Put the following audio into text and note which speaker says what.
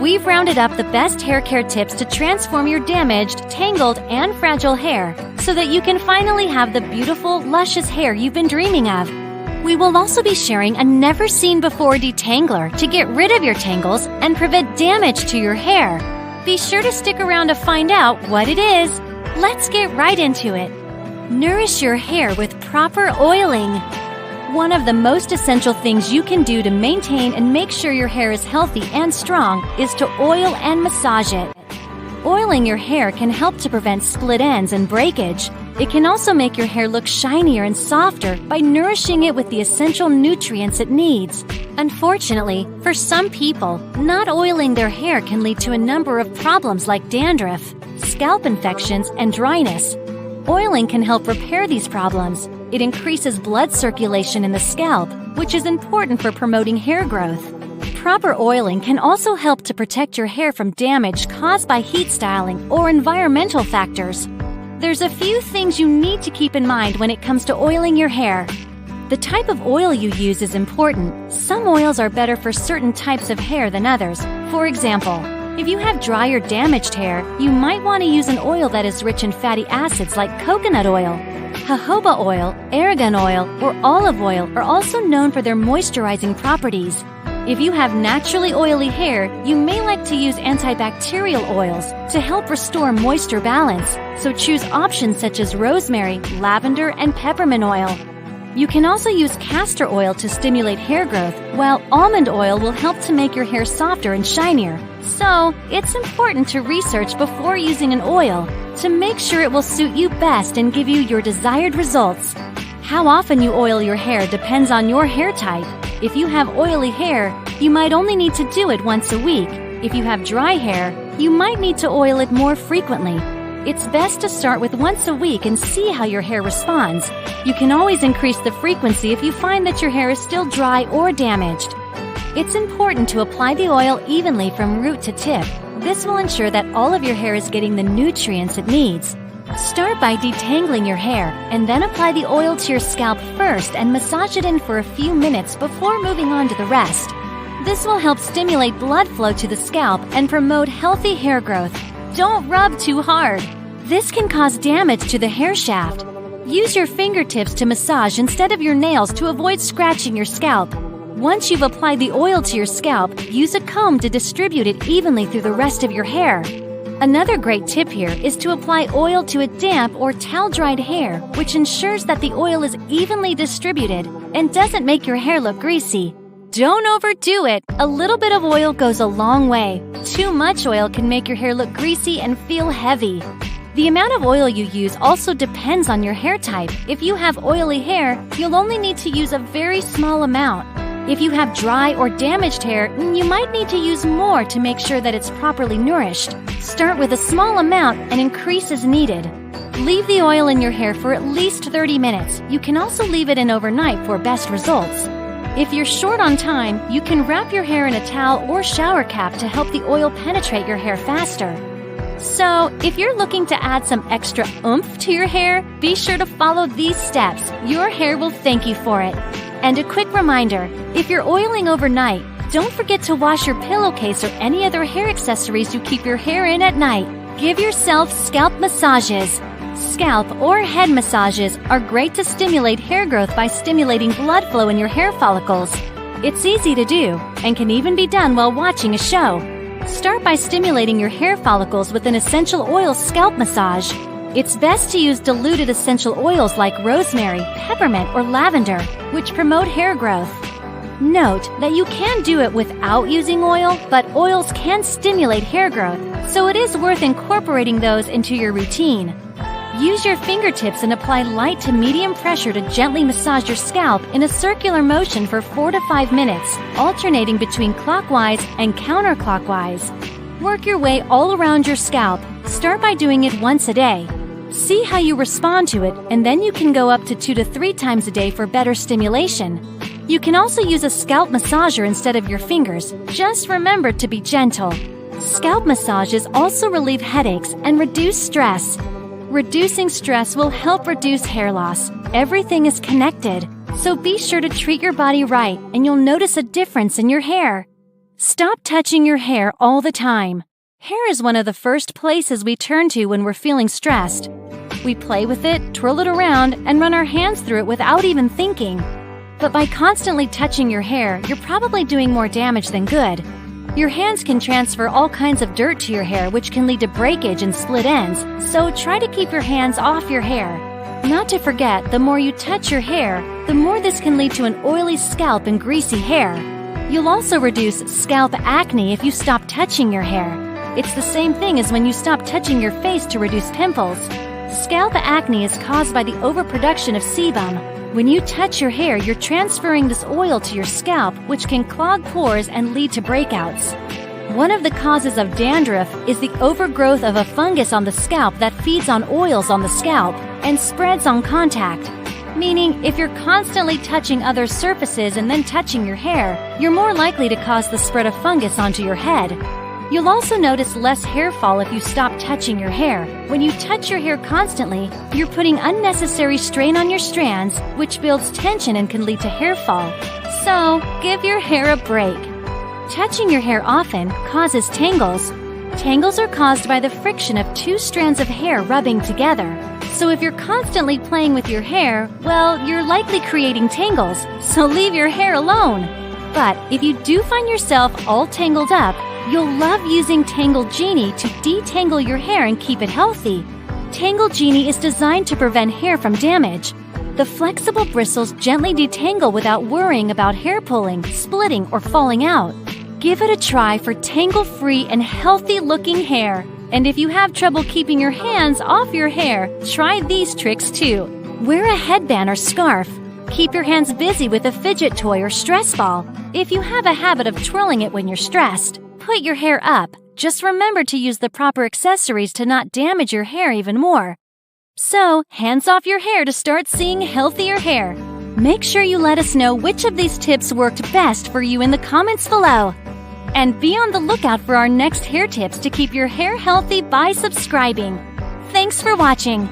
Speaker 1: We've rounded up the best hair care tips to transform your damaged, tangled, and fragile hair so that you can finally have the beautiful, luscious hair you've been dreaming of. We will also be sharing a never-seen-before detangler to get rid of your tangles and prevent damage to your hair. Be sure to stick around to find out what it is. Let's get right into it. Nourish your hair with proper oiling. One of the most essential things you can do to maintain and make sure your hair is healthy and strong is to oil and massage it. Oiling your hair can help to prevent split ends and breakage. It can also make your hair look shinier and softer by nourishing it with the essential nutrients it needs. Unfortunately, for some people, not oiling their hair can lead to a number of problems like dandruff, scalp infections, and dryness. Oiling can help repair these problems. It increases blood circulation in the scalp, which is important for promoting hair growth. Proper oiling can also help to protect your hair from damage caused by heat styling or environmental factors. There's a few things you need to keep in mind when it comes to oiling your hair. The type of oil you use is important. Some oils are better for certain types of hair than others. For example, if you have dry or damaged hair, you might want to use an oil that is rich in fatty acids like coconut oil. Jojoba oil, argan oil, or olive oil are also known for their moisturizing properties. If you have naturally oily hair, you may like to use antibacterial oils to help restore moisture balance, so choose options such as rosemary, lavender, and peppermint oil. You can also use castor oil to stimulate hair growth, while almond oil will help to make your hair softer and shinier. So, it's important to research before using an oil to make sure it will suit you best and give you your desired results. How often you oil your hair depends on your hair type. If you have oily hair, you might only need to do it once a week. If you have dry hair, you might need to oil it more frequently. It's best to start with once a week and see how your hair responds. You can always increase the frequency if you find that your hair is still dry or damaged. It's important to apply the oil evenly from root to tip. This will ensure that all of your hair is getting the nutrients it needs. Start by detangling your hair, and then apply the oil to your scalp first and massage it in for a few minutes before moving on to the rest. This will help stimulate blood flow to the scalp and promote healthy hair growth. Don't rub too hard. This can cause damage to the hair shaft. Use your fingertips to massage instead of your nails to avoid scratching your scalp. Once you've applied the oil to your scalp, use a comb to distribute it evenly through the rest of your hair. Another great tip here is to apply oil to a damp or towel-dried hair, which ensures that the oil is evenly distributed and doesn't make your hair look greasy. Don't overdo it. A little bit of oil goes a long way. Too much oil can make your hair look greasy and feel heavy. The amount of oil you use also depends on your hair type. If you have oily hair, you'll only need to use a very small amount. If you have dry or damaged hair, you might need to use more to make sure that it's properly nourished. Start with a small amount and increase as needed. Leave the oil in your hair for at least 30 minutes. You can also leave it in overnight for best results. If you're short on time, you can wrap your hair in a towel or shower cap to help the oil penetrate your hair faster. So, if you're looking to add some extra oomph to your hair, be sure to follow these steps. Your hair will thank you for it. And a quick reminder, if you're oiling overnight, don't forget to wash your pillowcase or any other hair accessories you keep your hair in at night. Give yourself scalp massages. Scalp or head massages are great to stimulate hair growth by stimulating blood flow in your hair follicles. It's easy to do and can even be done while watching a show. Start by stimulating your hair follicles with an essential oil scalp massage. It's best to use diluted essential oils like rosemary, peppermint, or lavender, which promote hair growth. Note that you can do it without using oil, but oils can stimulate hair growth, so it is worth incorporating those into your routine. Use your fingertips and apply light to medium pressure to gently massage your scalp in a circular motion for 4 to 5 minutes, alternating between clockwise and counterclockwise. Work your way all around your scalp. Start by doing it once a day. See how you respond to it, and then you can go up to 2 to 3 times a day for better stimulation. You can also use a scalp massager instead of your fingers. Just remember to be gentle. Scalp massages also relieve headaches and reduce stress. Reducing stress will help reduce hair loss. Everything is connected, so be sure to treat your body right and you'll notice a difference in your hair. Stop touching your hair all the time. Hair is one of the first places we turn to when we're feeling stressed. We play with it, twirl it around, and run our hands through it without even thinking. But by constantly touching your hair, you're probably doing more damage than good. Your hands can transfer all kinds of dirt to your hair, which can lead to breakage and split ends, so try to keep your hands off your hair. Not to forget, the more you touch your hair, the more this can lead to an oily scalp and greasy hair. You'll also reduce scalp acne if you stop touching your hair. It's the same thing as when you stop touching your face to reduce pimples. Scalp acne is caused by the overproduction of sebum. When you touch your hair, you're transferring this oil to your scalp, which can clog pores and lead to breakouts. One of the causes of dandruff is the overgrowth of a fungus on the scalp that feeds on oils on the scalp and spreads on contact. Meaning, if you're constantly touching other surfaces and then touching your hair, you're more likely to cause the spread of fungus onto your head. You'll also notice less hair fall if you stop touching your hair. When you touch your hair constantly, you're putting unnecessary strain on your strands, which builds tension and can lead to hair fall. So, give your hair a break. Touching your hair often causes tangles. Tangles are caused by the friction of two strands of hair rubbing together. So if you're constantly playing with your hair, well, you're likely creating tangles, so leave your hair alone. But if you do find yourself all tangled up, you'll love using TangleGenie to detangle your hair and keep it healthy. TangleGenie is designed to prevent hair from damage. The flexible bristles gently detangle without worrying about hair pulling, splitting, or falling out. Give it a try for tangle-free and healthy-looking hair. And if you have trouble keeping your hands off your hair, try these tricks too. Wear a headband or scarf. Keep your hands busy with a fidget toy or stress ball. If you have a habit of twirling it when you're stressed, put your hair up. Just remember to use the proper accessories to not damage your hair even more. So, hands off your hair to start seeing healthier hair. Make sure you let us know which of these tips worked best for you in the comments below. And be on the lookout for our next hair tips to keep your hair healthy by subscribing. Thanks for watching.